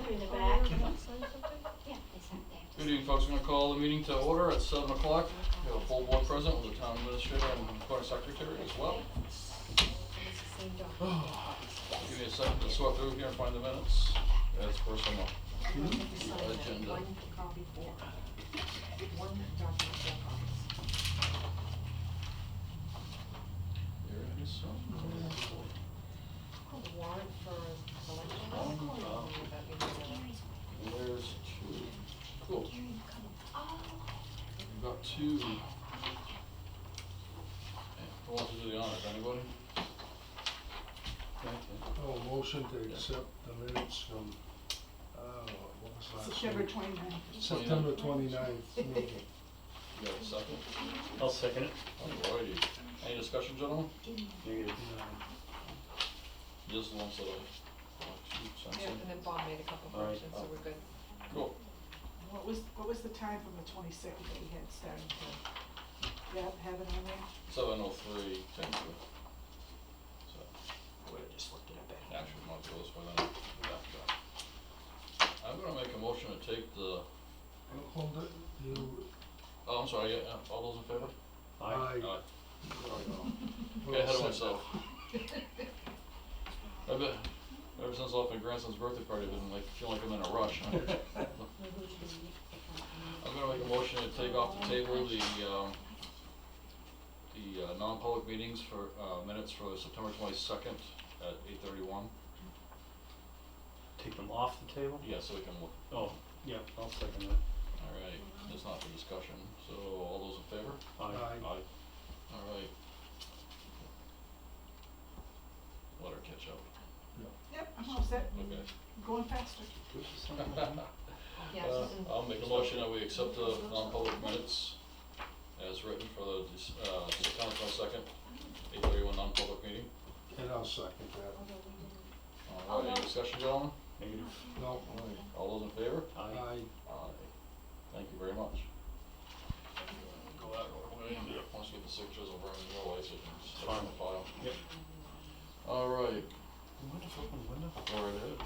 in the back. Can I sign something? Yeah, they sent that. Good evening, folks. We're going to call the meeting to order at 7 o'clock. We have a full board present with the town administrator and recording secretary as well. Give me a second to sort through here and find the minutes. That's personal. Agenda. One copy for, one document, 4 copies. There it is. The warrant for election. There's two. Cool. We've got two. Who wants to do the honors? Anybody? Oh, motion to accept the minutes from, what was last September week? 29th. September 29th meeting. You got a second? I'll second it. Alrighty. Any discussion, gentlemen? Negative. Just the ones that I Yeah, and then Bob made a couple All right. corrections, so we're good. Cool. What was the time from the 22nd that we had starting to, have it on there? 7:03, 10 to. So, I would've just looked it up anyway. actually, not those by then. I'm gonna make a motion to take the, Hold it, you, oh, I'm sorry, yeah, all those in favor? aye. Aye. Well Get ahead of said. myself. Ever since I left my grandson's birthday party, I've been feel like I'm in a rush. I'm gonna make a motion to take off the table the non-public meetings for, minutes for September 22nd at 8:31. Take them off the table? Yeah, so we can look. Oh, yeah, I'll second that. Alright, it's not for discussion, so all those in favor? Aye. Alright. Let her catch up. Yep, I'm all set. Okay. Going faster. Yes. I'll make a motion that we accept the non-public minutes as written for the September 22nd, 8:31 non-public meeting. And I'll second that. Alright, any discussion, gentlemen? Negative. No, All those in favor? Aye. aye. Aye. Thank you very much. Go that way. Once we get the signatures, I'll bring them your way so you can stick them in the file. Yep. Alright. Window, open window. Go right ahead.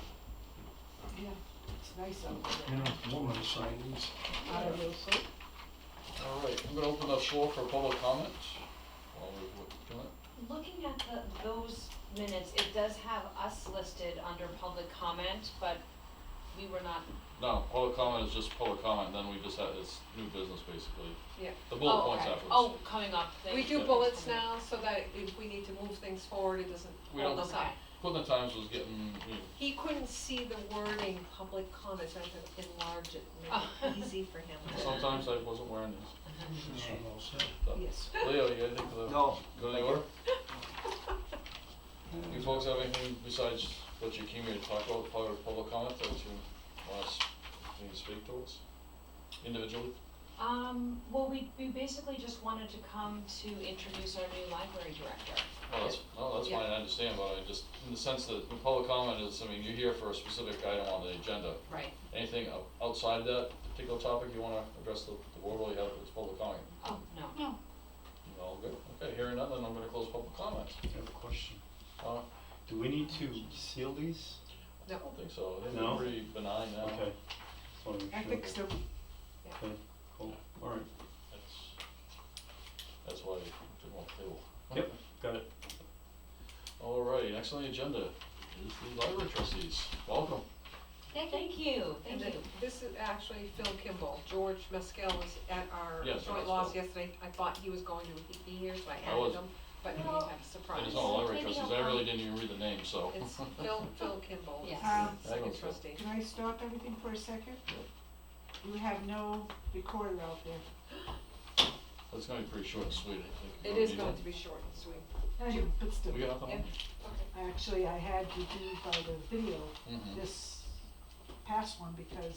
Yeah, it's nice out there. You know, want to sign these? I will, so. Alright, I'm gonna open the floor for public comment while we're doing it. Looking at those minutes, it does have us listed under public comment, but we were not. No, public comment is just public comment, then we just have, it's new business basically. Yeah. The bullet Oh, points okay. afterwards. Oh, coming up. We do bullets now, so that if we need to move things forward, it doesn't We hold don't- us up. Putting the times was getting, He couldn't see the wording, public comments, I had to enlarge it, make it easy for him. sometimes I wasn't wearing these. This one all set? So, Yes. Leo, you got anything for the? No. Go to the order? You folks have anything besides what you came here to talk about, part of public comment that you want us to speak to us individually? Well, we basically just wanted to come to introduce our new library director. That's Yeah. fine, I understand, but I just, in the sense that the public comment is, I mean, you're here for a specific item on the agenda. Right. Anything outside that particular topic you wanna address the board while you have this public comment? Oh, no. No. All good, okay, hearing none, then I'm gonna close public comments. I have a question. I Do we need to seal these? No. don't think so, I think No? they're pretty benign now. Okay. Just wanna make I sure. think so. Okay, cool, alright. That's why I took off the table. Yep, got it. Alrighty, next on the agenda is the library trustees, welcome. Thank you, And thank then you. this is actually Phil Kimball. George Mescal was at our Yes, joint that's loss Phil. yesterday. I thought he was going to be here, so I was. added him, but he Well, had a surprise. There's no library Maybe trustees, I'll I really come. didn't even read the name, so. It's Phil Kimball, Yes. is the I second know Phil. trustee. Can I stop everything for a second? You have no recorder out there. That's gonna be pretty short and sweet, I think. It is going to be short and sweet. But still. We got nothing Yeah, on? okay. Actually, I had to do by the video Mhm. this past one because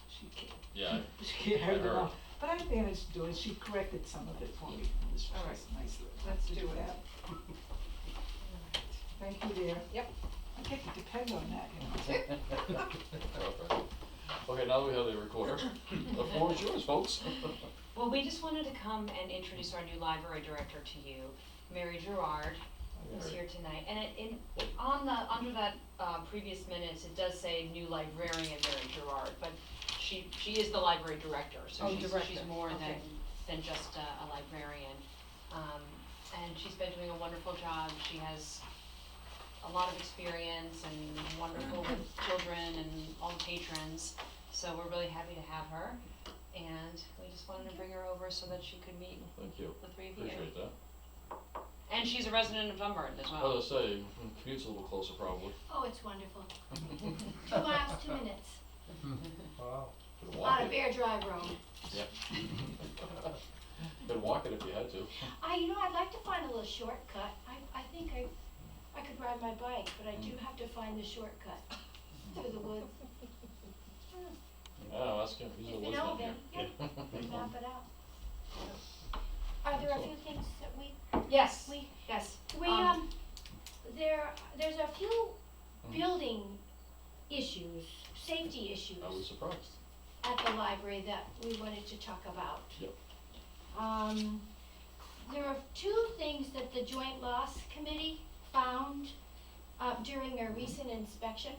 she can't. Yeah, She can't have it heard. all. But I managed to do it. She corrected some of it for me. It was All right. just nice Let's to do do it. that. Thank you, dear. Yep. I get to depend on that, you know. perfect. Okay, now that we have the recorder, the floor is yours, folks. Well, we just wanted to come and introduce our new library director to you, Mary Gerard. is here tonight, and on the, under that, previous minutes, it does say new librarian Mary Gerard, but she is the library director, so Oh, she's director, more okay. than just a librarian. And she's been doing a wonderful job, she has a lot of experience and wonderful with children and all the patrons, so we're really happy to have her. And we just wanted to bring her over so that she could meet Thank you, the three of you. appreciate that. And she's a resident of Dunbarton as I well. was gonna say, commute's a little closer probably. Oh, it's wonderful. 2 miles, 2 minutes. Wow. Could walk On a it. Bear Drive road. Yep. Could walk it if you had to. I'd like to find a little shortcut. I think I could ride my bike, but I do have to find the shortcut through the woods. Yeah, ask him, he's a If you woodsman know, here. then, yeah, map it out. Are there a few things that Yes, we, yes. there's a few Mhm. building issues, safety issues I was surprised. at the library that we wanted to talk about. Yep. There are 2 things that the Joint Loss Committee found during a recent inspection.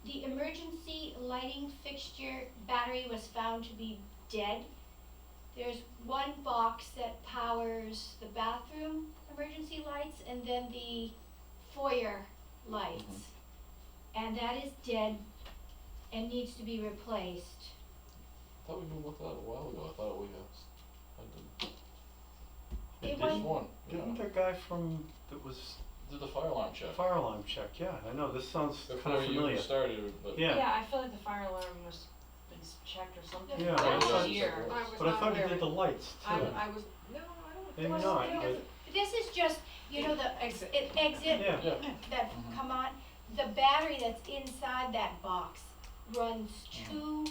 The emergency lighting fixture battery was found to be dead. There's one box that powers the bathroom emergency lights and then the foyer lights. And that is dead and needs to be replaced. Thought we moved with that a while ago, I thought we had, It there's was- one, yeah, Didn't the guy from, that was did the fire alarm check. fire alarm check, yeah, I know, this sounds kinda Before familiar. you started, but. Yeah. Yeah, I feel like the fire alarm was been checked or something. Yeah, Last I- year. I was But I not thought he aware did of the it. lights too. I was, no, I don't. Maybe Well, not, you know, but, This is just, the Exit. exit yeah, Yeah. that Mhm. come on. The battery that's inside that box runs 2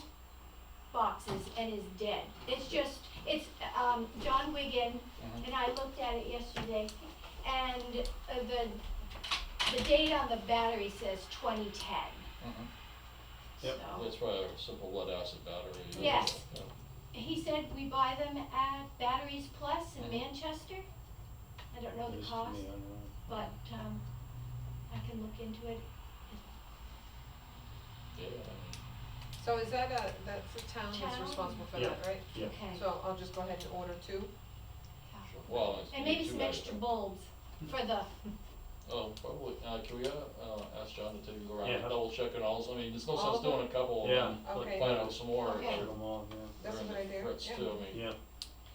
boxes and is dead. It's John Wigan, Mhm. and I looked at it yesterday, and the date on the battery says 2010, Mhm. Yep. so. That's probably a simple lead acid battery. Yes. Yeah. He said we buy them at Batteries Plus in Mhm. Manchester. I don't know the news to cost, me, I don't know. but, I can look into it. Yeah. So is that that's the town that's Town. responsible for Yeah. that, right? Yeah. Okay. So I'll just go ahead and order 2. Sure. Well, it's And maybe too some bad. extra bulbs for the, Oh, probably, can we, ask John to take a go around Yeah. and double check it all, I mean, there's no All sense of them? doing a couple and Yeah. then Okay. find out some more. Okay. Check them all, yeah. That's During what the I do, Fritz yeah. too, I mean, Yeah,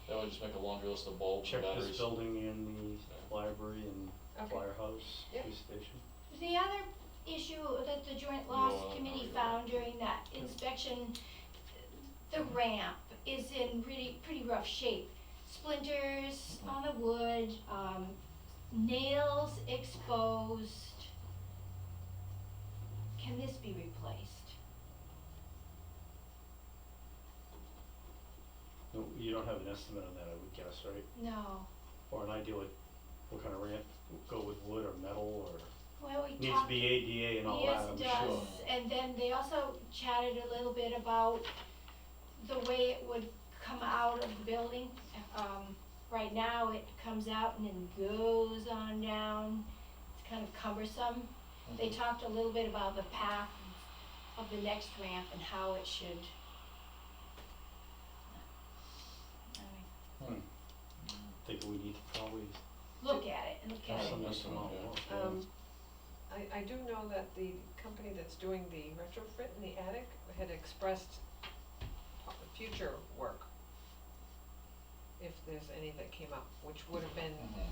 that would just make a laundry list of bulbs and check batteries. this building and the library and Okay. firehouse, Yeah. police station. the other issue that the Joint Loss Yeah, Committee yeah. found during that inspection, the ramp is in pretty rough shape. Splinters on the wood, nails exposed. Can this be replaced? No, you don't have an estimate on that, I would guess, right? No. Or an idea what kind of ramp, go with wood or metal or, Well, we talked. needs to be ADA and all Yes, that, I'm it sure. does, and then they also chatted a little bit about the way it would come out of the building. Right now, it comes out and then goes on down, it's kind of cumbersome. They Mhm. talked a little bit about the path of the next ramp and how it should. Think we need to probably Look at it and look have at it. some Yes, estimate, yeah. I do know that the company that's doing the retrofit in the attic had expressed future work. If there's any that came up, which would have been Mhm.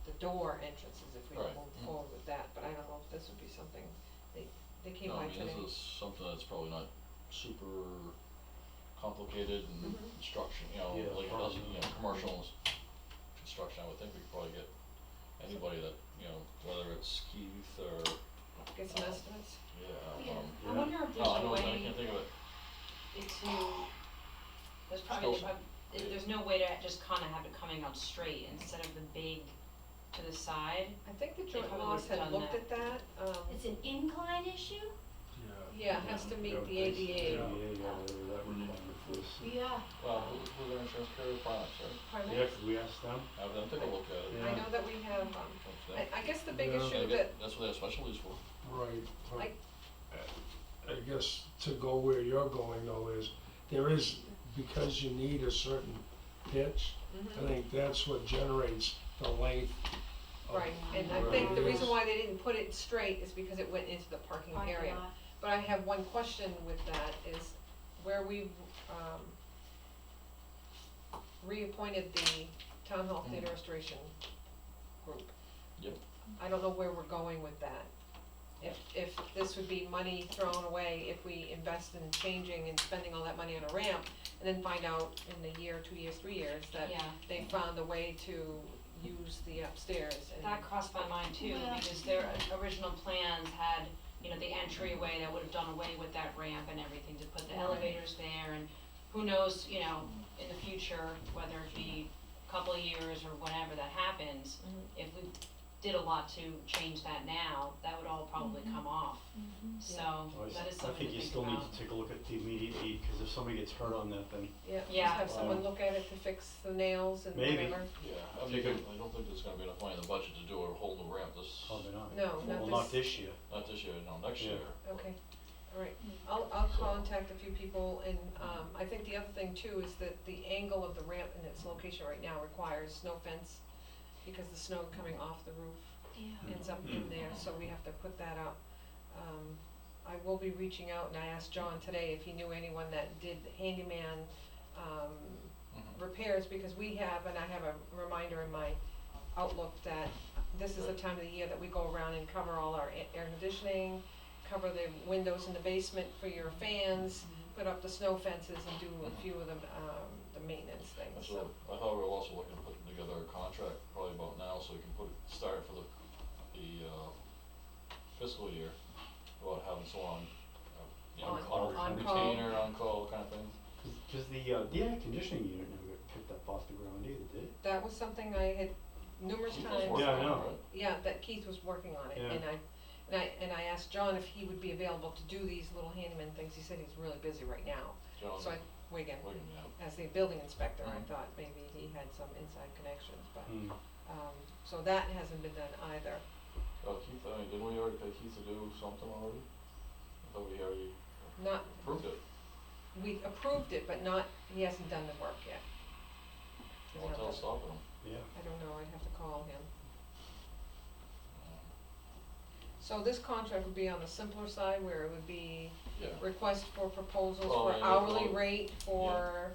the door entrances if we Right. moved Mm. forward with that, but I don't know if this would be something, they came No, by I mean, today. this is something that's probably not super complicated and Mhm. construction, Yeah, like it doesn't, probably. commercial construction, I would think we could probably get anybody that, whether it's Keith or, Get some estimates. Yeah. I Yeah. wonder if no, there's I a know, I way can't think of it. there's probably, Still- there's no way to just kinda have it coming out straight instead of the big to the side. I think the joint probably loss would've had done looked that. at that, It's an incline issue? Yeah. yeah, it has to meet the Yeah, ADA. ADA, yeah, that requirement. this. Yeah. Well, who's our insurance carrier, Primex, right? Pardon me? Yeah, could we ask them? Have them take a look at it. Yeah. I know that we have, What's that? I guess the big Yeah. issue They that, get- That's what they have special use for. Right, but Like- I guess to go where you're going though is, there is, because you need a certain pitch, I think that's what generates the length of. right, and I where think it the reason is. why they didn't put it straight is because it went into the parking Parking area. lot. But I have one question with that, is where we've, reappointed the Town Hall Theater Restoration Group. Yep. I don't know where we're going with that. If this would be money thrown away, if we invest in changing and spending all that money on a ramp, and then find out in a year, 2 years, 3 years, that Yeah. they found a way to use the upstairs and. That crossed my mind too, Yeah. because their original plans had, you know, the entryway that would have done away with that ramp and everything, to put the Right. elevators there, and who knows, you know, in the future, whether it be a couple of years or whenever that happens, Mhm. if we did a lot to change that now, that would all probably come off. So, So that is I something think to you think still need about. to take a look at the immediate need, cause if somebody gets hurt on that, then Yeah, just Yeah. have someone look at it to fix the nails and Maybe. whatever. Yeah, I mean, I don't think there's gonna be enough money in the budget to do a whole new ramp this, probably not. No, Well, not not this, this year. not this year, no, next Yeah. year. okay, alright. I'll So- contact a few people, and, I think the other thing too is that the angle of the ramp and its location right now requires snow fence, because the snow coming off the roof Yeah. ends up in there, so we have to put that up. I will be reaching out, and I asked John today if he knew anyone that did handyman, repairs, because we have, and I have a reminder in my Outlook that this is the time of the year that we go around and cover all our air conditioning, cover the windows in the basement for your fans, put up the snow fences and do a few of the maintenance things, That's so. what, I thought we were also looking at putting together a contract probably about now, so we can start for the fiscal year, about having someone, you know, On call. retainer, on-call kind of thing. Cause the air conditioning unit never got picked up off the ground either, did it? That was something I had numerous Keith was times. working Yeah, I on it, know. right? Yeah, that Keith was working on it, Yeah. and I asked John if he would be available to do these little handyman things, he said he's really busy right now. John, So Wigan, yeah. as the building inspector, I Mhm. thought maybe he had some inside connections, but, Hmm. so that hasn't been done either. Keith, I mean, didn't we already pay Keith to do something already? I thought we already Not, approved it. we approved it, but not, he hasn't done the work yet. He's What's not else done- stopping him? Yeah. I don't know, I'd have to call him. Um, So this contract would be on the simpler side, where it would be Yeah, request for proposals Well, for yeah, hourly well, rate for,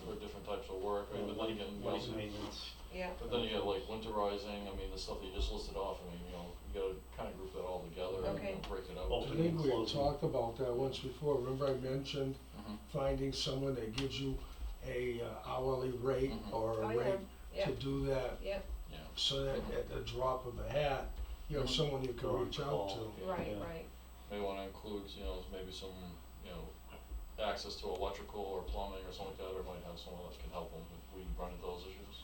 for different types of work, I mean, but then again, Well, maintenance. yeah, but then you got like winterizing, I mean, the stuff that you just listed off, I mean, you know, you gotta kinda group that all together and Okay. and break it out. Well, I think we had Closing. talked about that once before, remember I mentioned Mhm. finding someone that gives you a hourly rate Mhm. or Oh, a yeah. rate Yeah. to do that, yeah, Yeah, so that at the drop of a hat, you have Mhm. someone you can Or reach out call. to. Yeah. right, Yeah. right, may wanna include, you know, maybe some, you know, access to electrical or plumbing or something like that, or might have someone that can help them if we run into those issues.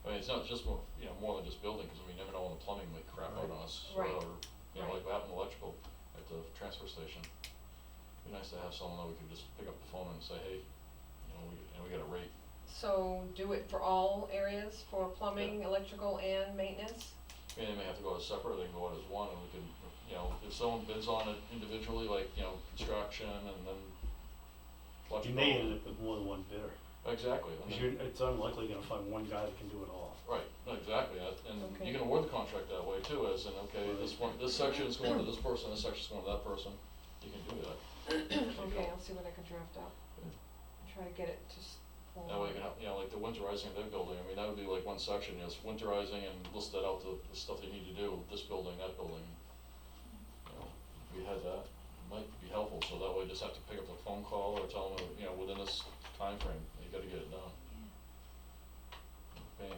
I mean, it's not just more, you know, more than just building, cause I mean, you never know when the plumbing might crap out on us, or, Right. you know, Right. like what happened to electrical at the transfer station. Be nice to have someone that we could just pick up the phone and say, hey, you know, we got a rate. so do it for all areas, for plumbing, electrical, and maintenance? I mean, they may have to go as separate, they can go out as one, and we can, you know, if someone bids on it individually, like, you know, construction and then You electrical. may end up with more than one bidder, Exactly, and cause then- it's unlikely you're gonna find one guy that can do it all. right, no, exactly, and Okay. you can award the contract that way too, as in, okay, this section is going to this person, this section's going to that person, you can do that. Okay, I'll see what I can draft up, try to get it to That way you can have, you know, like the winterizing of their building, I mean, that would be like one section, you know, it's winterizing and list that out, the stuff they need to do, this building, that building. You know, if we had that, it might be helpful, so that way you just have to pick up the phone call or tell them, you know, within this time frame, you gotta get it done. Bang,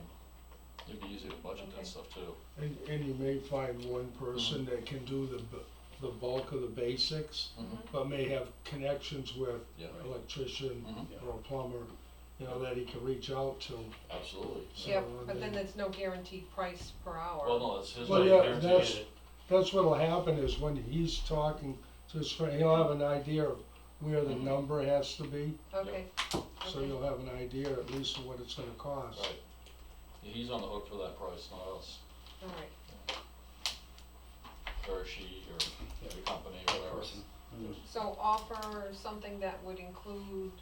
it'd be easy to budget Okay. that stuff too. And you may find one person that can do the bulk of the basics, but may have connections with Yeah. electrician Mhm. or a plumber, you know, that he can reach out to. Absolutely. So, Yep, but then there's no guaranteed price per hour. Well, no, that's his. Well, right, yeah, guaranteed. that's what'll happen is when he's talking to his friend, he'll have an idea of where the Mhm. number has to be, Okay. so Okay. you'll have an idea at least of what it's gonna cost. Right. He's on the hook for that price, not us, All right. or she, or Yeah. the company, that whatever. person. Mm. So offer something that would include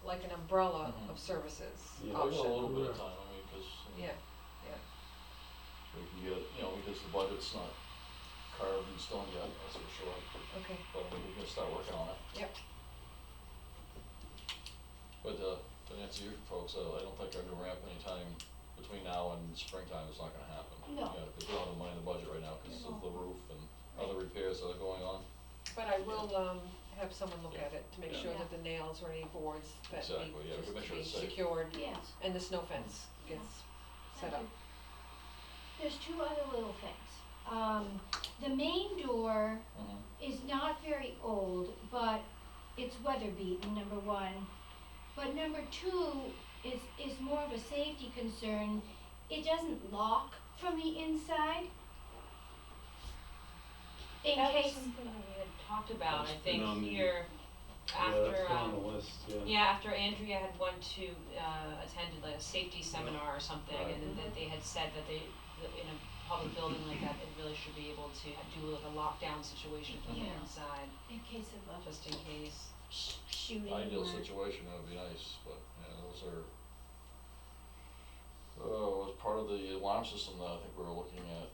like an umbrella Mhm. of services Yeah. We got a option. little bit of Correct. time, I mean, cause Yeah, yeah. we can get, because the budget's not carved in stone yet, that's for sure, Okay, but we can start working on it. yep. But, to answer you folks, I don't think our new ramp anytime between now and springtime is not gonna happen. No. Cause we don't have the money in the budget right now, cause of No. the roof and other repairs that are going on. But I will, have someone look at it to make Yeah. sure Yeah. that the nails or any boards that Exactly, need yeah, we just make to sure be it's safe. secured Yes. and the snow fence gets set Thank up. you. There's two other little things. The main door is not very old, but it's weather beaten, number one. But number two is more of a safety concern. It doesn't lock from the inside. In That was case, something we had talked about, I That's think, been on the- here, Yeah, after, that's been on the list, yeah. yeah, after Andrea had went to, attended like a safety seminar or something, Right. and that they had said that that in a public building like that, they really should be able to do like a lockdown situation from the Yeah. inside, in case of a just in case. shooting Ideal or, situation, that would be nice, but, those are, as part of the alarm system that I think we were looking at,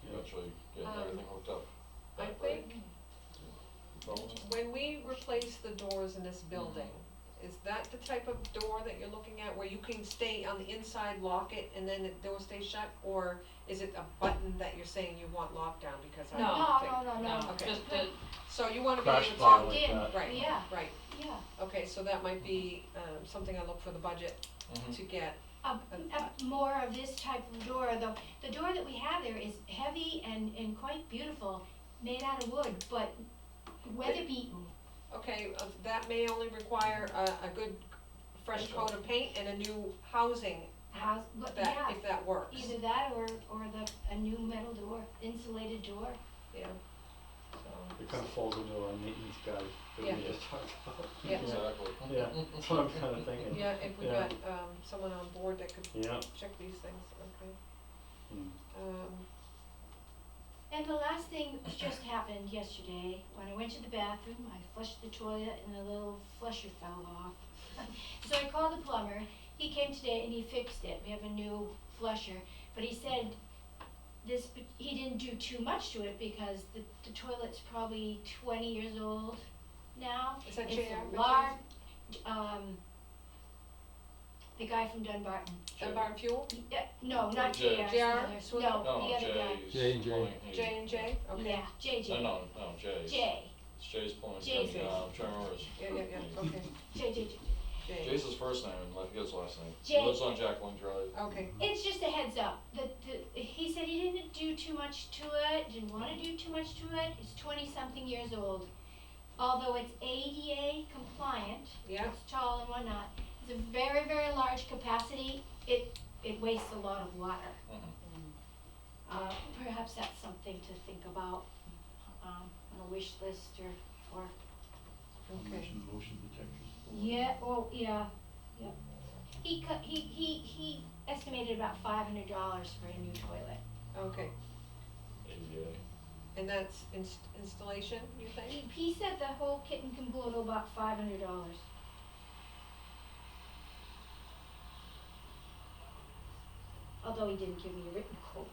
Yeah. eventually getting everything hooked up. I That think way. Problems? when we replace the doors in this building, is that the type of door that you're looking at, where you can stay on the inside, lock it, and then the door stays shut? Or is it a button that you're saying you want lockdown, because I No. don't think. no. Okay. Just the, So you wanna be Crash able to. bar Locked like in. that. Right, Yeah. right, Yeah, okay, so that might be, something I look for the budget Mhm. to get. a more of this type of door, the door that we have there is heavy and quite beautiful, made out of wood, but weather beaten. Okay, that may only require a good fresh Paint coat job. of paint and a new housing, House, but that, yeah, if that works. either that or a new metal door, insulated door. Yeah, so. It kind of falls into our maintenance guide that Yeah. we just talked about. Yeah. Exactly. Yeah, that's what I'm kind of thinking. Yeah, if we Yeah. got, someone on board that could Yeah. check these things, okay. Mm. And the last thing just happened yesterday, when I went to the bathroom, I flushed the toilet and the little flusher fell off. So I called the plumber, he came today and he fixed it, we have a new flusher, but he said he didn't do too much to it because the toilet's probably 20 years old now. Is that It's JR? a large, the guy from Dunbarton. Dunbarton Fuel, No, not Jay. JR, JR? no, the other guy. Jay's J&J. plumbing, J&J, okay. Yeah, JJ. No, Jay's. J. It's Jay's plumbing, Jay's. I'm trying to remember his. Yeah, okay, JJ. J, Jay's his first name, and I forget his last name. Jay. He lives on Jacqueline Drive. okay, It's just a heads up, he said he didn't do too much to it, didn't wanna do too much to it, it's 20-something years old. Although it's ADA compliant, yeah, it's tall and whatnot, it's a very, very large capacity, it wastes a lot of water. Mhm. Perhaps that's something to think about, on a wish list or, okay. Motion detectors. yeah, well, yeah. He estimated about $500 for a new toilet. Okay, ADA. and that's installation, you think? He said the whole kit and caboodle about $500. Although he didn't give me a written quote,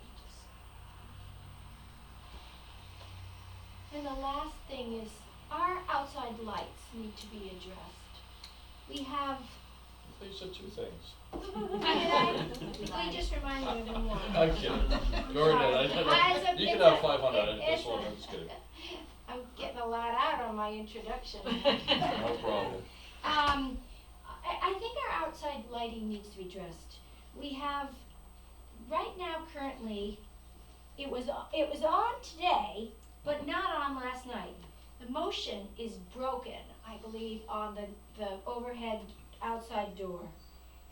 And the last thing is, our outside lights need to be addressed. We have, I thought you said two things. will you just remind me of them one? I'm kidding. You already did. You can have 500, I just wanted, I'm just kidding. I'm getting a lot out on my introduction. No problem. I think our outside lighting needs to be addressed. We have, right now currently, it was on today, but not on last night. The motion is broken, I believe, on the overhead outside door.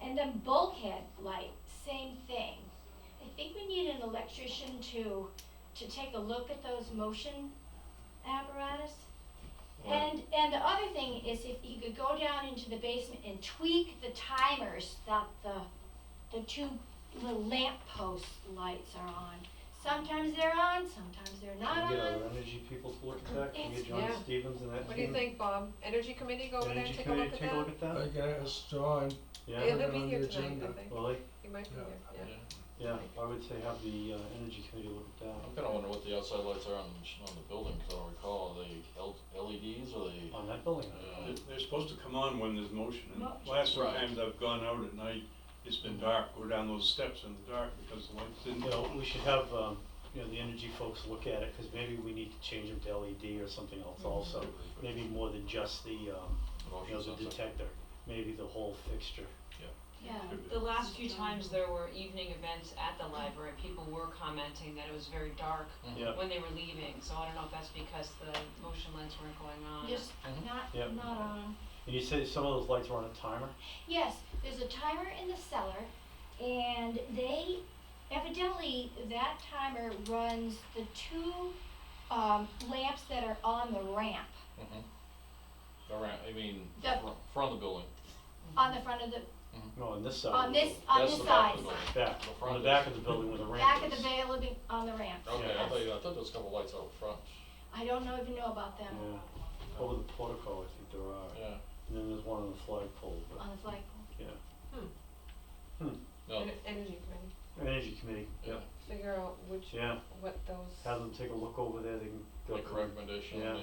And the bulkhead light, same thing. I think we need an electrician to take a look at those motion apparatus Right. And the other thing is if you could go down into the basement and tweak the timers that the two little lamp post lights are on. Sometimes they're on, sometimes they're not Can we get on. our energy people to look at that? Can we get John Yeah. Stevens and that What do you team? think, Bob? Energy committee go over there and Energy take a look committee, at take a look that? at I that? guess, John, Yeah, He'll Put it be on here the tonight, I agenda. think. well, He might be Yeah. here, yeah. yeah, I would say have the, energy committee look at that. I'm kinda wondering what the outside lights are on the building, cause I don't recall, are they LEDs or they? On that building? They're supposed to come on when there's motion, and Motion. last few Right. times I've gone out at night, it's been dark, go down those steps in the dark because the lights didn't. You know, we should have, the energy folks look at it, cause maybe we need to change them to LED or something else also. Maybe more than just the, Motion the sensor. detector, maybe the whole fixture. Yeah. The last few times there were evening events at the library, people were commenting that it was very dark Yeah, when they were leaving, so I don't know if that's because the motion lights weren't going on. Just Mhm. Yep. not on. and you said some of those lights were on a timer? Yes, there's a timer in the cellar, and they, evidently, that timer runs the two, lamps that are on the ramp, Around, I mean, The- front of the building. on the front of the, No, on this side. on of the this, building. on That's this the back side, of the building. Back, The on front the is- back of the building where the ramp back of the is. building, on the ramp. Okay, Yeah. I thought there was a couple lights out front. I don't even know about them, Yeah, over the portico, I think there are. Yeah, And then there's one on the flagpole, but, on the flagpole. no, Energy committee, energy committee, yeah, figure out yeah, what those. have them take a look over there, they can go. make a recommendation, Yeah.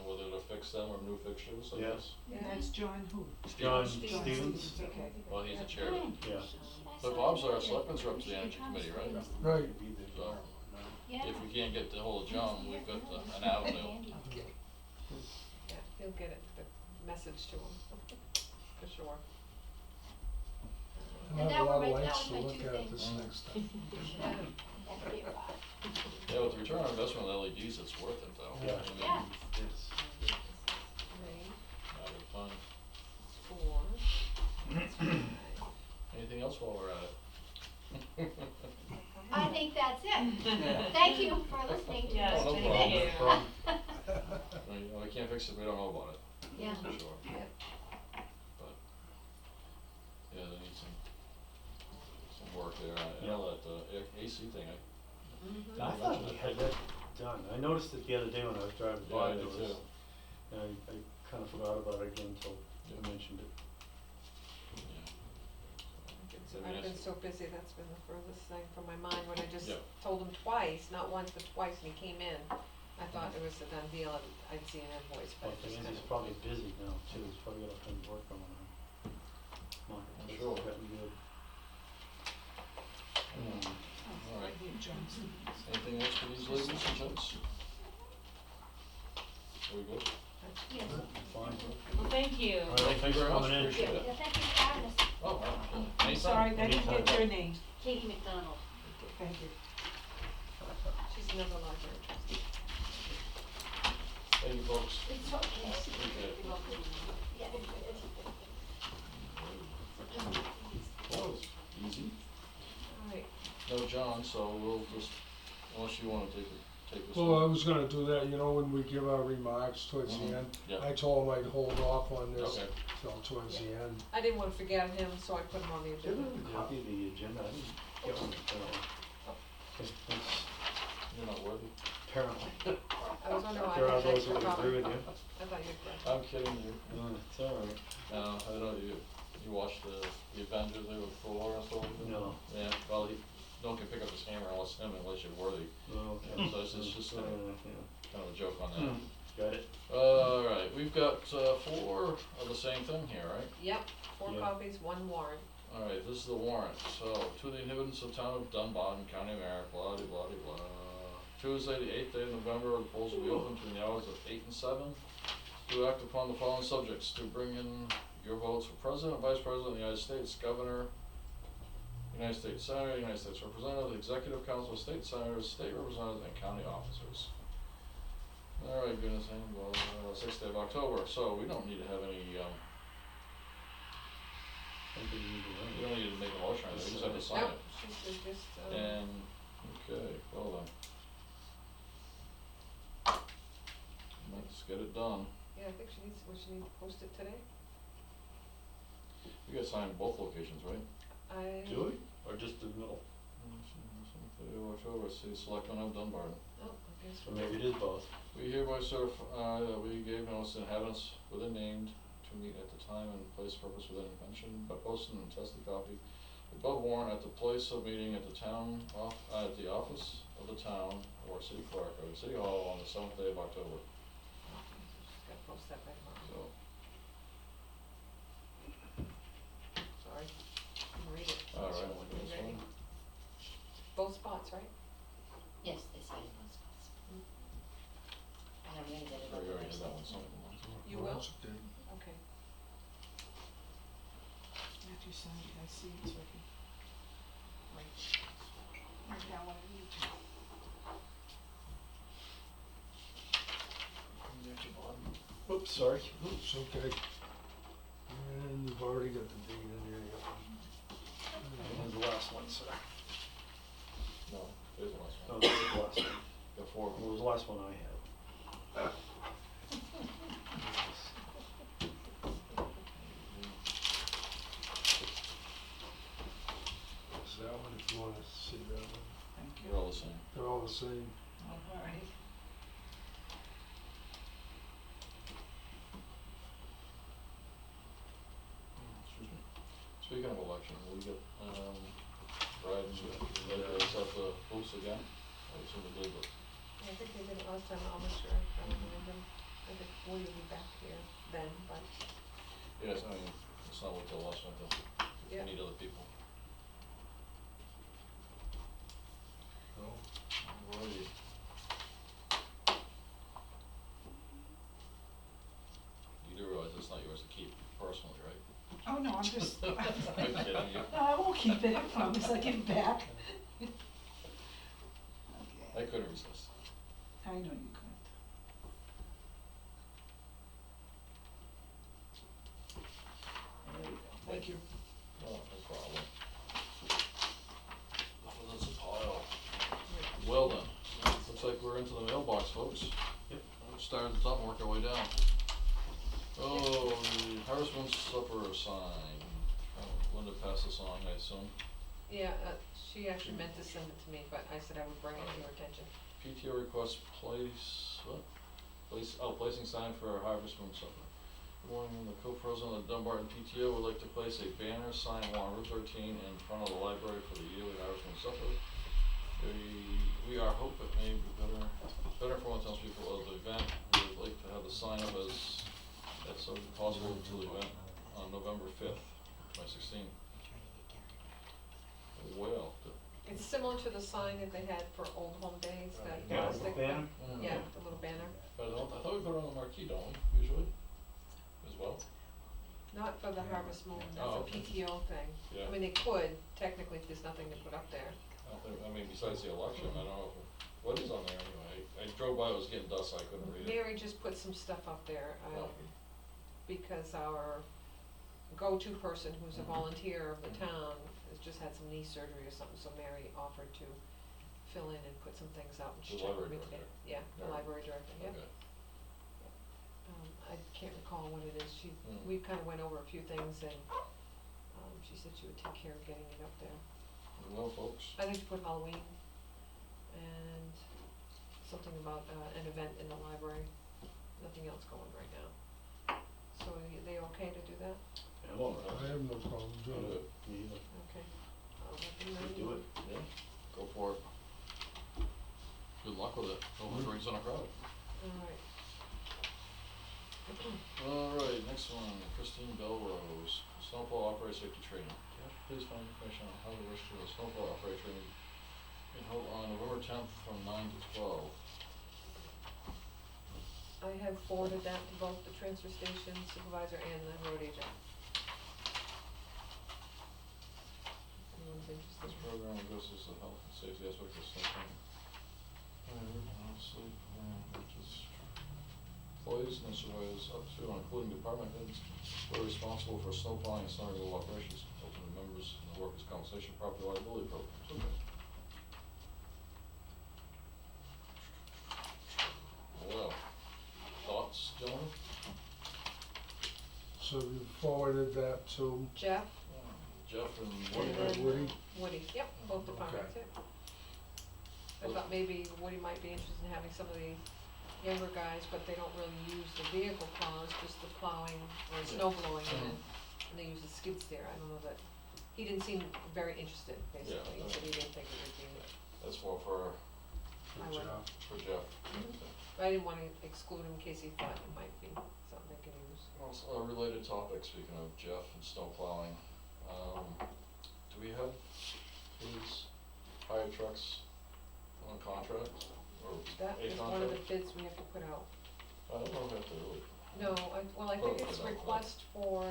whether to fix them or new fixtures, I Yeah. guess. And that's John who? John Stevens. Stevens, Okay. Well, he's the chair. yeah. But Bob's our selectmen's rep to the energy committee, right? right, So, Yeah. if we can't get ahold of John, we've got an avenue. Yeah, he'll get it, the message to him, for sure. I And have a that lot were of my- that lights was to my look two at things. this next time. That'd be a lot. Yeah, with the return on investment of LEDs, it's worth it though. Yeah. I mean, Yeah. Three, out of time. 4, 5. Anything else while we're at it? I think that's it. Thank you for listening to Yes, us. no thank problem. you. I mean, we can't fix it, we don't know about it, Yeah. for sure. Yeah. But, yeah, they need some work there. I know that, AC thing, Mm-hmm. I thought we had that done, I noticed it the other day when I was driving yeah, I by, did there was, too. and I kinda forgot about it again until you Yeah. mentioned it. Yeah. I've been so busy, that's been the furthest thing from my mind, when I just Yeah. told him twice, not once, but twice, and he came in. I thought it was a done deal, and I'd see an invoice, but Well, it the thing just is, kind he's of. probably busy now too, he's probably got a ton of work going on. Come on, I'm that's sure. gotten good. All right. John Stevens. Anything else for these ladies and gents? Are we good? Yes. Fine. Well, thank you. All right, Thank you thanks for very much, coming in. appreciate it. Yeah, thank you for having us. Oh, I'm anytime. sorry, I didn't Anytime. get your name. Katie McDonald. Thank you. She's another library trustee. Thank you, folks. It's okay. Appreciate it. Yeah. That was easy. Alright, No John, so we'll just, unless you wanna take this Well, I one. was gonna do that, when we give our remarks towards the Mhm. end. Yeah. I told him I'd hold off on this Okay. till towards the end. I didn't wanna forget him, so I put him on the Do you agenda. have a copy of the agenda? I didn't get one. Okay, thanks. You're not worthy. Apparently. I was wondering why I There had are an those extra that would copy. agree with you. I thought you'd correct. I'm kidding you. No, it's all right. No, I know you watched the Avengers there with Thor and stuff like that? No. Yeah, well, no one can pick up his hammer unless you're worthy. No, okay. Yeah, so it's just kind of a joke on that. Hmm, got it. Alright, we've got, 4 of the same thing here, right? Yep, 4 Yeah. copies, 1 warrant. Alright, this is the warrant, so, to the inhabitants of town of Dunbarton, County of Merrick, blah, de blah, de blah. Tuesday, the 8th day of November, the polls will be open between the hours of 8 and 7. To act upon the following subjects, to bring in your votes for President, Vice President of the United States, Governor, United States Senator, United States Representative, Executive Council, State Senators, State Representatives, and County Officers. Alright, goodness, and, 6th day of October, so we don't need to have any, Something you need to we learn. don't need to make a motion, on it, we just have to sign Nope, it. she's just, And, okay, well then. Let's get it done. Yeah, I think she needs to post it today. You guys signed both locations, right? Do we? Or just the middle? October, see Selectman of Dunbarton. Oh, I guess So maybe it is both. We hereby certify that we gave notice to inhabitants within named to meet at the time and place purpose within mentioned by posting and attested copy. Above warrant at the place of meeting at the town at the office of the town or city clerk or city hall on the 7th day of October. Just gotta post that by tomorrow. So, Sorry, didn't read it. alright, So, I'll you this ready? one. Both spots, right? Yes, they signed those spots. I haven't edited it Oh, on you the already did that one, website. so. You Well, will? that's okay. Okay. After you sign it, I see it, so I can write down what I need to. Oops, sorry. Oops, okay. And you've already got the date in there, yeah. And the last one, sir. No, there's the last No, one. this is the last one. Got four. What was the last one I had? Is that one, if you wanna see that one? Thank you. They're all the same. They're all the same. All right. Excuse me. Speaking of election, will we get, Brad and set up the booths again? I assume we did, but Yeah, I think they did it last time, I'm not sure, I don't remember. I think Woody will be back here then, but, yes, I mean, it's not wait till last minute though, if Yeah. we need other people. No. Alrighty. You do realize it's not yours to keep personally, right? Oh, no, I'm just, I'm kidding you. no, I won't keep it, I promise, I'll give it back. I Okay, couldn't resist. I know you couldn't. There we go, thank you. Oh, no problem. Oh, that's a pile. Well then, looks like we're into the mailbox, folks. Yep. We'll start at the top and work our way down. Oh, the Harrisman supper sign. Linda passed this on, I assume. yeah, she actually meant to send it to me, but I said I would bring it to your attention. PTO requests placing sign for our Harvestman supper. Good morning, the co-president of Dunbarton PTO would like to place a banner sign along Route 13 in front of the library for the yearly Harvestman supper. We are hope it may be better for one townspeople of the event. We would like to have the sign up as soon as possible until the event on November 5th, 2016. Well, It's similar to the sign that they had for Old Home Days, that Yeah, plastic banner? thing. Yeah, the little banner. but I thought we put it on the marquee, don't we, usually, as well? Not for the Harvest Moon, Oh, that's a okay. PTO thing. Yeah. I mean, they could, technically, if there's nothing to put up there. I mean, besides the election, I don't know what is on there anyway. I drove by, it was getting dust, so I couldn't read it. Mary just put some stuff up there, Oh. because our go-to person who's a Mhm. volunteer of the town has just had some knee surgery or something, so Mary offered to fill in and put some things out and The she checked with library me today. director. Yeah, the Yeah. library director, yeah. Okay. I can't recall what it is, Mm. we kinda went over a few things and, she said she would take care of getting it up there. Well, folks, I think she put Halloween and something about, an event in the library, nothing else going right now. So are they okay to do that? Yeah, well, I have no problem doing it. me either. Okay. I'll let them know. We do it. yeah, go for it. Good luck with it. Hopefully it brings in a crowd. Alright. Alright, next one, Christine Belrose, snowplow operator safety training. Can you please find information on how to register the snowplow operator training being held on November 10th from 9 to 12? I have forwarded that to both the transfer station supervisor and the road agent. If anyone's This interested. program addresses the health and safety aspect of snowplow. Sleep, just employees and supervisors up to and including department heads who are responsible for snowplowing and snow removal operations, open to members in the workers' compensation property liability programs. Okay. Well, thoughts, gentlemen? So you forwarded that to, Jeff, Jeff and and Woody, right? then Woody? Woody, yep, both departments, yep. I thought maybe Woody might be interested in having some of the younger guys, but they don't really use the vehicle plows, just the plowing or snow blowing, and they use the skid steer, I don't know that, he didn't seem very interested, basically, he said he didn't think it would be, That's more for I would, Jeff. but I didn't wanna exclude him in case he thought it might be something they can use. Also, a related topic, speaking of Jeff and snow plowing, do we have his hired trucks on contract, or That a is contract? one of the bids we have to put out. I don't know if we have to really, No, I think Oh, it's okay, request for,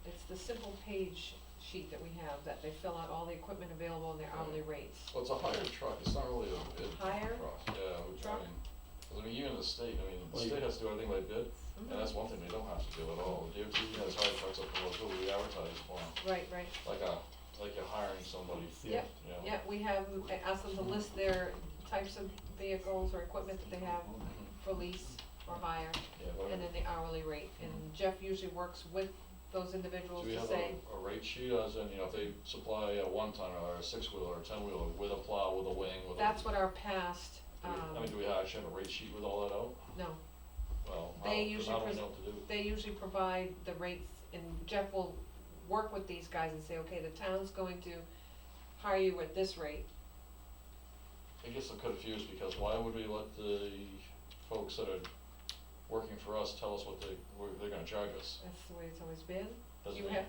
it's the simple page sheet that we have, that they fill out all the equipment available and their hourly rates. well, it's a hired truck, it's not really a bid Hire truck, yeah, which, truck? cause I mean, even the state, the Well, state has to do everything by bid, Mhm. and that's one thing they don't have to do at all. DOT has hired trucks up below, too, we advertise for them, Right, like you're hiring somebody, Yep, you know. yeah, we have, asked them to list their types of vehicles or equipment that they have for lease or hire, Yeah, but and then the hourly rate, and Jeff usually works with those individuals do we to have say, a rate sheet, as in, if they supply a one-tonner or a six-wheeler or a ten-wheeler with a plow, with a wing, with a. that's what our past, Do we actually have a rate sheet with all that out? no, Well, They how, cause usually I don't pres- know what to do. they usually provide the rates, and Jeff will work with these guys and say, okay, the town's going to hire you at this rate. I guess I'm confused, because why would we let the folks that are working for us tell us what they're gonna charge us? That's the way it's always been. Doesn't Do you mean- have,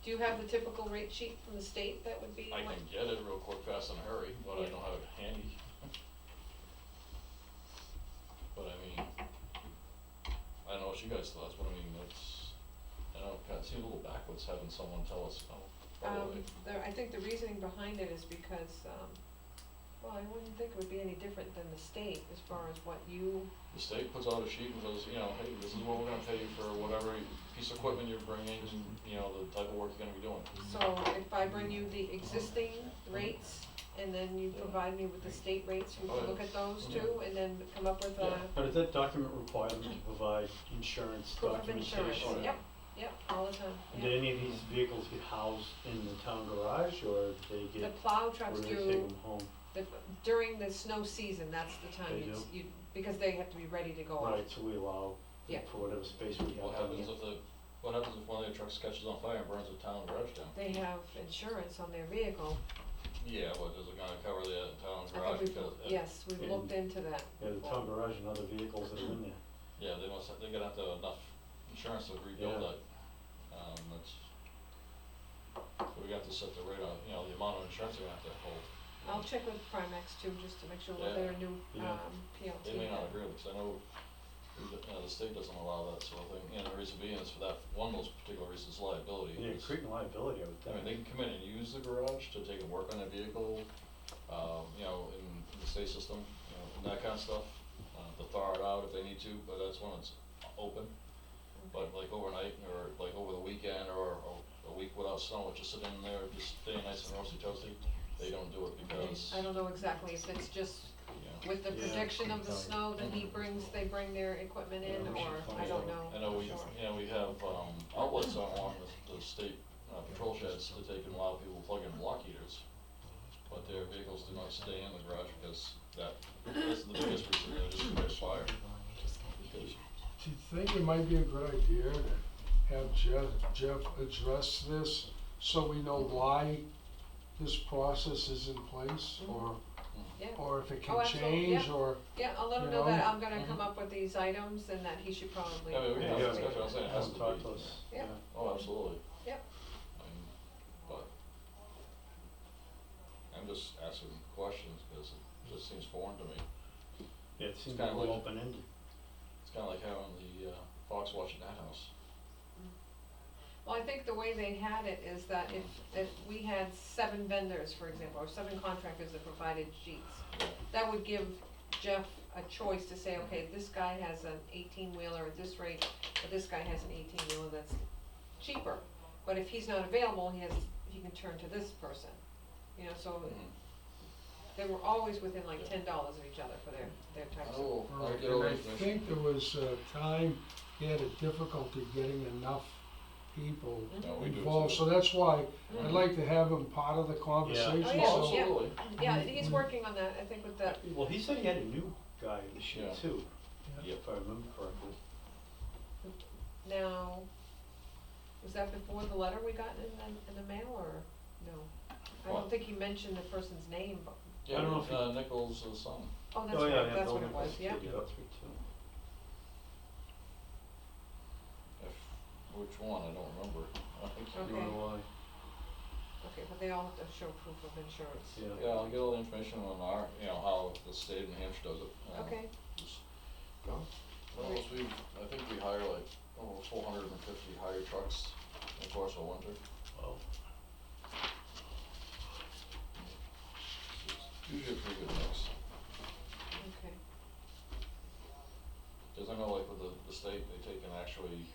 do you have the typical rate sheet from the state that would be I what? can get it real quick, fast, in a hurry, but I Yeah. don't have it handy. But I mean, I don't know what you guys thought, but I mean, it kinda seems a little backwards having someone tell us, by the way. I think the reasoning behind it is because, well, I wouldn't think it would be any different than the state as far as what you, The state puts out a sheet and says, hey, this is what we're gonna pay you for whatever piece of equipment you're bringing, and, the type of work you're gonna be doing. so if I bring you the existing rates, and then you provide me with the state rates, we Oh, can yeah. look at those too, and then come up with a Yeah. But does that document require them to provide insurance proof of documentation? insurance, Oh, yeah. yep, all the time, And yeah. do any of these vehicles get housed in the town garage, or do they The get, plow or trucks do they do, take them home? during the snow season, that's the time They you, because they have to be ready to go out. Right, so we allow, Yeah. for whatever space we have. What happens if one of their trucks catches on fire and burns the town garage down? They have insurance on their vehicle, Yeah, but is it gonna cover the town I garage? think Because, yes, we've And- looked into that. Yeah, the town garage and other vehicles that are in there. Yeah, they're gonna have to have enough insurance to rebuild Yeah. that, so we have to set the rate on, the amount of insurance we have to hold. I'll check with Primex too, just to make sure what Yeah. their new, Yeah. PLT. They may not agree with it, 'cause I know, the state doesn't allow that sort of thing, and the reason being is for that, one of those particular reasons, liability. Yeah, It's- creating liability, I would I think. mean, they can come in and use the garage to take and work on their vehicle, in the state system, and that kind of stuff, to thaw it out if they need to, but that's when it's open. But like overnight, or like over the weekend, or a week without snow, it's just sitting in there, just staying nice and roasty toasty, they don't do it because, I don't know exactly if it's just with the Yeah. prediction of the snow that they bring their equipment in, Yeah, we should or, find I don't out. know. I know we, Sure. we have, outlets along the state, patrol sheds to take and allow people to plug in block heaters. But their vehicles do not stay in the garage because that's the biggest reason, they just catch fire. Because, do you think it might be a good idea to have Jeff address this, so we know why this process is in place, Yeah, or if it Oh, can absolutely, change, yeah. or, yeah, I'll let him You know that know? I'm gonna come up with these items and that he should probably. I mean, we can have Yeah. a discussion, I'm saying it has Haven't to talked be. to us, Yeah. yeah. Oh, absolutely. Yep. But I'm just asking questions because it just seems foreign to me. Yeah, it seems a kinda little like- open-ended. It's kinda like having the, fox watching that house. Well, I think the way they had it is that if we had 7 vendors, for example, or 7 contractors that provided sheets, that would give Jeff a choice to say, okay, this guy has an 18-wheeler at this rate, but this guy has an 18-wheeler that's cheaper. But if he's not available, he can turn to this person, so they were always within like $10 of each other for their types of. Oh, or, I'll get all and the I information. think there was a time he had a difficulty getting enough people Yeah, we do involved, too. so that's why I'd like to have him part of the conversation, Oh, yeah, so. yeah. Absolutely. Yeah, he's working on that, I think with that. Well, he said he had a new guy this year Yeah. too, Yep. if I remember correctly. Now, was that before the letter we got in the mail, or no? I What? don't think he mentioned the person's name, but, Yeah, I don't know if he- Nichols' son. oh, that's Oh, yeah, right, yeah, that's Bill what it Nichols was, yeah. did get up through too. Which one, I don't remember. I think I Okay. don't know why. Okay, but they all have to show proof of insurance. Yeah. Yeah, I'll get all the information on our, how the state of New Hampshire does it. Okay. Just- Well, I think we hire like, 450 hired trucks in the course of winter. Oh, It's usually a pretty good mix. Okay. Cause I know like with the state, they take and actually,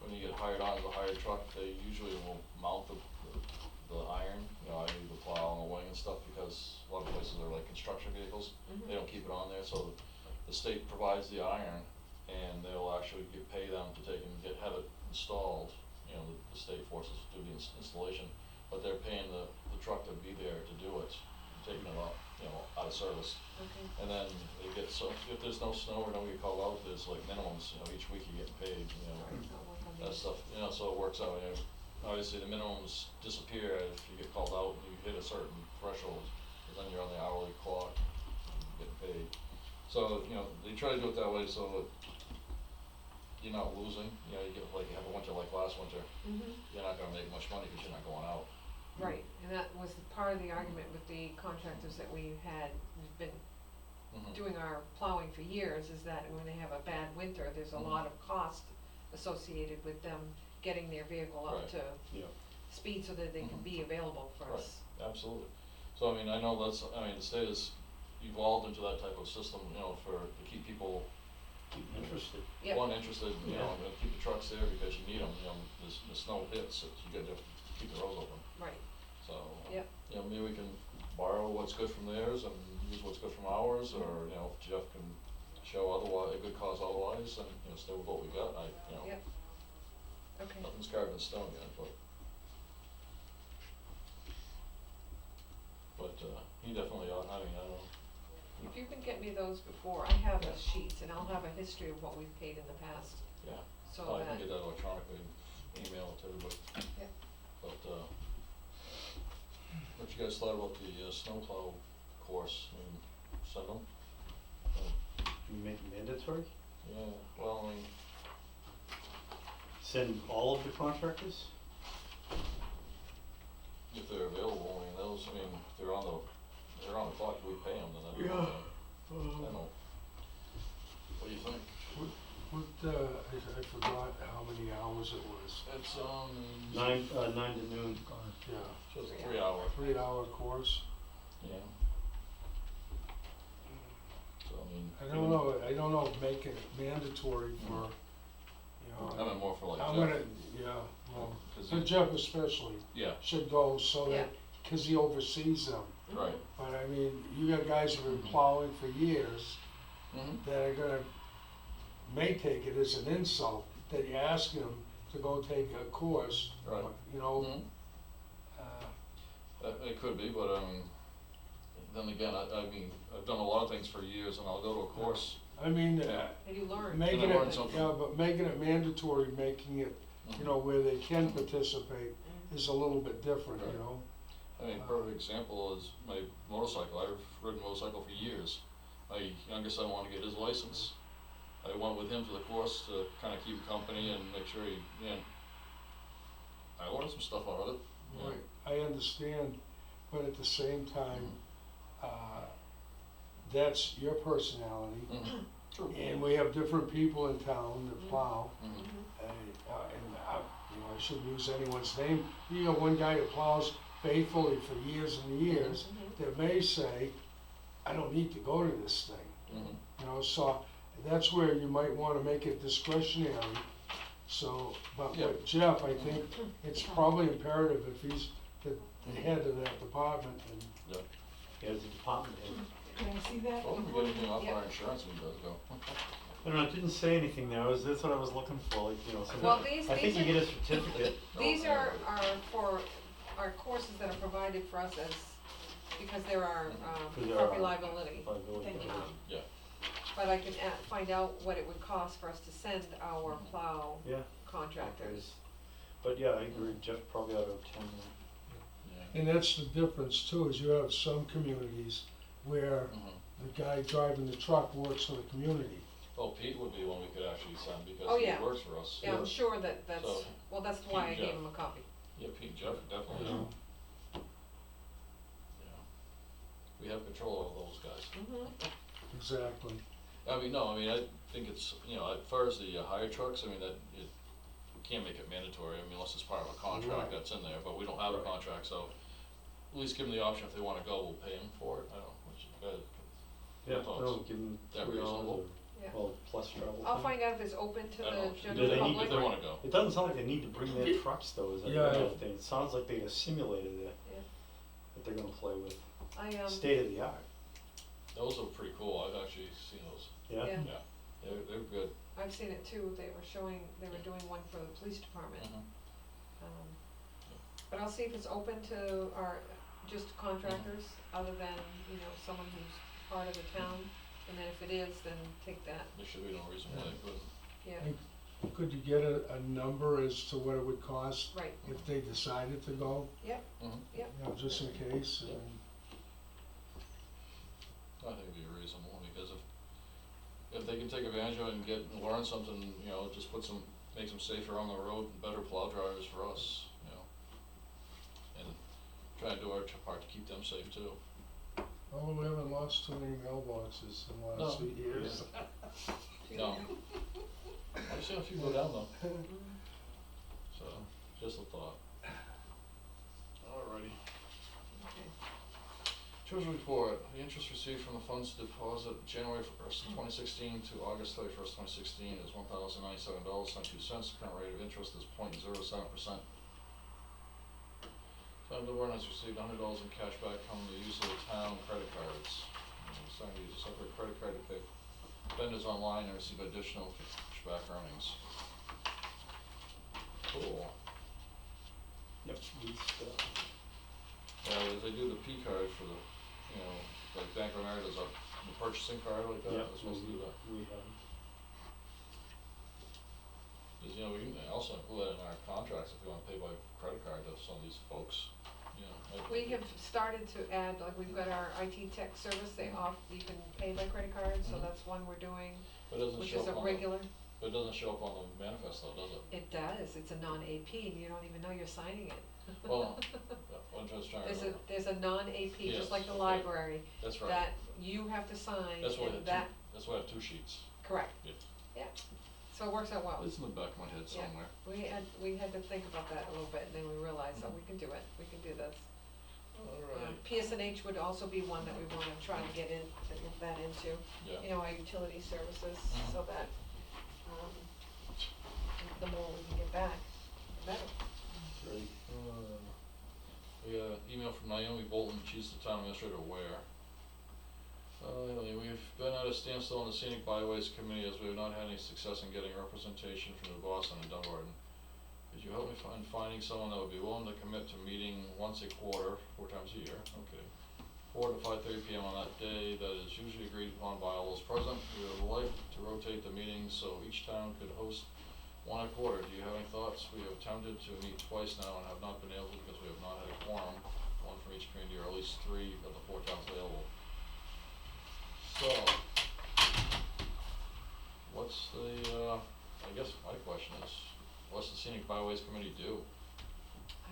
when you get hired on as a hired truck, they usually will mount the iron, i.e. the plow and the wing and stuff, because a lot of places are like construction vehicles. Mhm. They don't keep it on there, so the state provides the iron, and they'll actually pay them to take and have it installed. The state forces do the installation, but they're paying the truck to be there to do it, taking it out, out of service. Okay. And then they get, so if there's no snow or don't get called out, there's like minimums, each week you get paid, Alright, I'll work on that these. stuff, so it works out, obviously the minimums disappear if you get called out and you hit a certain threshold, and then you're on the hourly clock, getting paid. So, they try to do it that way so that you're not losing, you get like, you have a winter like last winter, Mhm. you're not gonna make much money because you're not going out. Right, and that was part of the argument with the contractors that we had, who've been Mhm. doing our plowing for years, is that when they have a bad winter, there's a Mhm. lot of cost associated with them getting their vehicle up Right. to yeah. speed so that they can Mhm. be available for Right. us. Absolutely. So, I know the state has evolved into that type of system, to keep people, Keep 'em interested. Yep. one, interested, Yeah. and keep the trucks there because you need them, the snow hits, you gotta keep the roads open. Right, So, Yep. maybe we can borrow what's good from theirs and use what's good from ours, or, if Jeff can show otherwise, a good cause otherwise, and, stay with what we got, Yep. okay. nothing's carved in stone yet, but, he definitely, I don't know. If you can get me those before, I have the Yeah. sheets, and I'll have a history of what we've paid in the past, Yeah. so Oh, I that. can get that electronically, email it to everybody. Yep. But, what you guys thought about the, snowplow course, send them? You make it mandatory? Yeah, well, Send all of the contractors? if they're available, those, if they're on the clock, we pay them, then that'd be one thing. I don't know. What do you think? I forgot how many hours it was. It's, 9 to noon. Yeah, so it's a 3 hour, 3-hour course. yeah. So, I don't know if making it mandatory for, I meant more for like I'm Jeff. gonna, yeah, well, 'Cause for he- Jeff especially, Yeah, should go so that, Yeah. cause he oversees them. right. But you got guys who've been plowing for years Mm-hmm. that are may take it as an insult, that you ask them to go take a course, Right. uh, It could be, but, then again, I've done a lot of things for years, and I'll go to a course. And you learn. making And I learned it, something. yeah, but making it mandatory, making it, where they can participate is a little bit different, Right. Perfect example is my motorcycle. I've ridden a motorcycle for years. My youngest son wanted to get his license. I went with him to the course to kind of keep company and make sure I learned some stuff out of it. Yeah. Right, I understand, but at the same time, that's your personality, Mhm. True. and we have different people in town that plow, Mhm. I shouldn't use anyone's name. You got one guy that plows faithfully for years and years, Mhm. that may say, I don't need to go to this thing. Mhm. So that's where you might wanna make it discretionary. So, but Yeah. with Jeff, I think it's probably imperative if he's the head of that department, and Yeah, the department head. Can I see that? Well, we get anything off Yeah. our insurance when he does go. I don't know, it didn't say anything there, that's what I was looking for, like, you know, some, Well, these I think are- you get a certificate. These are for, are courses that are provided for us as, because there are, Because there property are liability. liability Thank you. coverage. Yeah, But I can find out what it would cost for us to send our plow Yeah. contractors. But yeah, I agree, Jeff probably ought to attend that. yeah. And that's the difference too, is you have some communities where the guy driving the truck works for the community. Well, Pete would be one we could actually send Oh, because he yeah. works for us. Yeah, I'm sure that that's, So, well, that's why I Pete, gave Jeff. him a copy. Yeah, Pete and Jeff, definitely. You know? Yeah. We have control over those guys. Exactly. I mean, no, I mean, I think it's, you know, as far as the hire trucks, I mean, that, we can't make it mandatory, I mean, unless it's part of a contract Right. that's in there, but we don't have a Right. contract, so at least give them the option if they wanna go, we'll pay them for it, I don't know, which, Yeah, thoughts? no, give them That $3 reasonable? or, Yeah. well, plus travel I'll time. find out if it's open to I don't know, the if general they need public. if they wanna go. It doesn't sound like they need to bring their trucks though, is that Yeah. the other thing? It sounds like they got a simulator there Yeah. that they're gonna play with, I, state of the art, Those are pretty cool, I've actually seen those, yeah? Yeah. yeah, they're good. I've seen it too, they were showing, they were doing one for the police department. Mhm. But I'll see if it's open to our, just contractors, other than, you know, someone who's part of the town. And then if it is, then take that, There should be no reason why they couldn't. yeah, And could you get a number as to what it would cost right, if they decided to go, yep, Mhm. yep. you know, just in case? Yeah. And I think it'd be reasonable, because if they can take advantage of it and learn something, you know, just makes them safer on the road, and better plow drivers for us, you know. And try and do our part to keep them safe too. Oh, we haven't lost too many mailboxes in the last No. 8 years. No. I've seen a few go down though, Mhm. so, just a thought. Alrighty. Okay. Treasury report, the interest received from the funds deposit January 1st, 2016 to August 31st, 2016 is $1,097.92. Current rate of interest is 0.07%. Town of Dunbarton has received $100 in cash back from the use of the town credit cards. It's starting to use a separate credit card to pay vendors online and receive additional cashback earnings. Cool. Yep, Yeah, they do the P card for the, you know, like Bank of America does the purchasing card like that, yeah, they're supposed to do that. we have. Cause, you know, we can also include that in our contracts if we wanna pay by credit card to some of these folks, you know. We have started to add, like, we've got our IT tech service, you can pay by credit card, so Mhm. that's one we're doing, But it doesn't which show is a up on regular. but it doesn't show up on the manifest though, does it? It does, it's a non-AP, and you don't even know you're signing it. Well, yeah, I'm just trying to remember. There's a non-AP, Yes, just like the okay. library, That's right. that you have to sign, That's why I and have that, that's why I have two sheets. correct, Yeah. yeah, so it works out well. It's in the back of my head Yeah. somewhere. We had to think about that a little bit, and then we realized, oh, we can do it, we can do this. Alright, PSNH would also be one that we wanna try to get that into, yeah. you know, our utility services, Mhm. so that, the more we can get back, the better. Great. We got an email from Naomi Bolton, she's the town administrator of Ware. We've been at a standstill on the scenic byways committee as we have not had any success in getting representation from New Boston and Dunbarton. Could you help me find finding someone that would be willing to commit to meeting once a quarter, 4 times a year, okay. 4 to 5:30 PM on that day that is usually agreed upon by all those present. We would like to rotate the meetings so each town could host one a quarter. Do you have any thoughts? We have attempted to meet twice now and have not been able to because we have not had a quorum, one from each community or at least 3 of the 4 towns available. So, what's the, I guess my question is, what's the scenic byways committee do?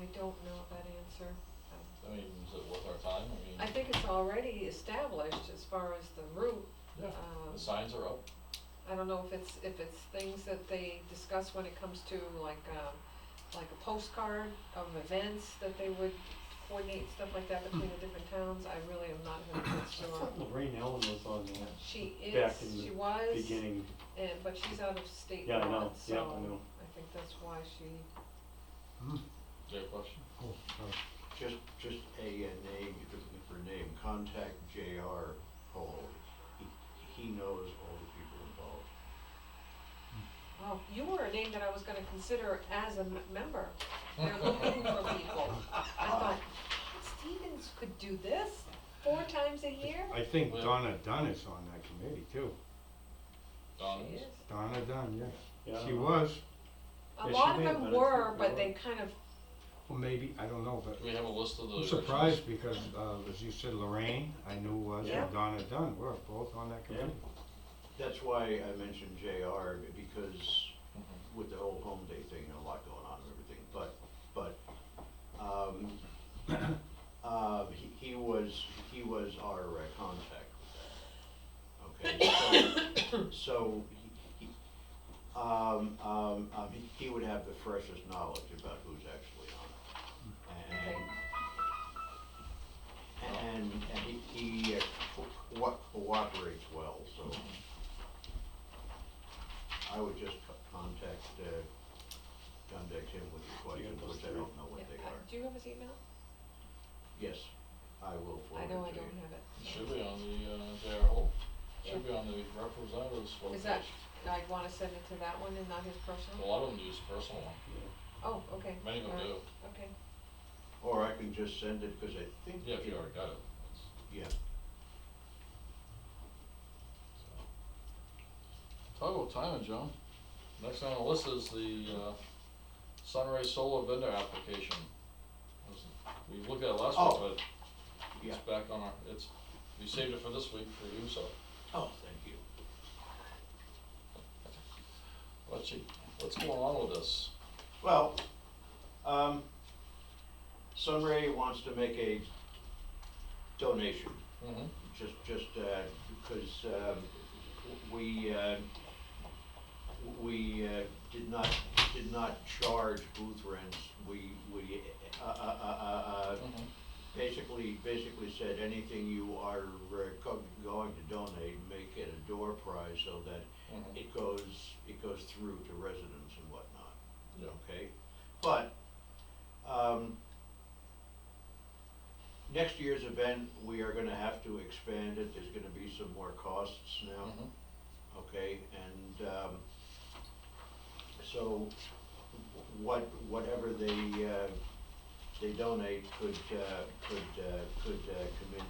I don't know that answer. I mean, is it worth our time? I mean, I think it's already established as far as the route. yeah, the signs are up. I don't know if it's things that they discuss when it comes to like a postcard of events that they would coordinate, stuff like that between the different towns. I really am not 100% I sure. thought Lorraine Ellen was on that She back is, in she the was, beginning. but she's out of state Yeah, I law, know. so Yeah, I know. I think that's why she, Do you have a question? Just a name, if you're looking for a name, contact J.R. Hall. He knows all the people involved. you were a name that I was gonna consider as a member. They're looking for people. I thought, Stevens could do this 4 times a year? I think Well- Donna Dunn is on that committee too. Don She is? is. Donna Dunn, yes. Yeah, I She don't know. was, A Yeah, lot she of did, them but I think were, they but were. they kind of, well, maybe, I don't know, but Do we have a list of the? I'm surprised because, as you said, Lorraine, I knew was, Yeah. and Donna Dunn were both on that committee. That's why I mentioned JR, because Mhm. with the whole home day thing, a lot going on and everything, but, he was our contact with that. Okay, so he would have the freshest knowledge about who's actually on it. And he cooperates well, so I would just contact, him with your questions, those which I three. don't know what yeah, they are. do you have his email? Yes, I will I forward know I it to don't you. have it. It should be on the, JR whole, should be on the representatives webpage. Is that, I'd wanna send it to that one and not his A personal? lot of them use personal one, Oh, okay. many of them Alright, do, Okay. Or I can just send it, cause I think. yeah, if you already got it. Yeah, Talk about timing, John. Next on the list is the, Sunray Solar vendor application. We looked at it last Oh. week, but yeah. it's back on our, we saved it for this week for you, so. Oh, thank you. What's going on with this? Well, Sunray wants to make a donation, Mm-hmm. just, because, we did not charge booth rents. We, Mm-hmm. basically said anything you are going to donate, make it a door prize so that Mhm. it goes through to residents and whatnot. Yeah. Okay, but, next year's event, we are gonna have to expand it, there's gonna be some more costs now. Mhm. Okay, and, so whatever they donate could come in,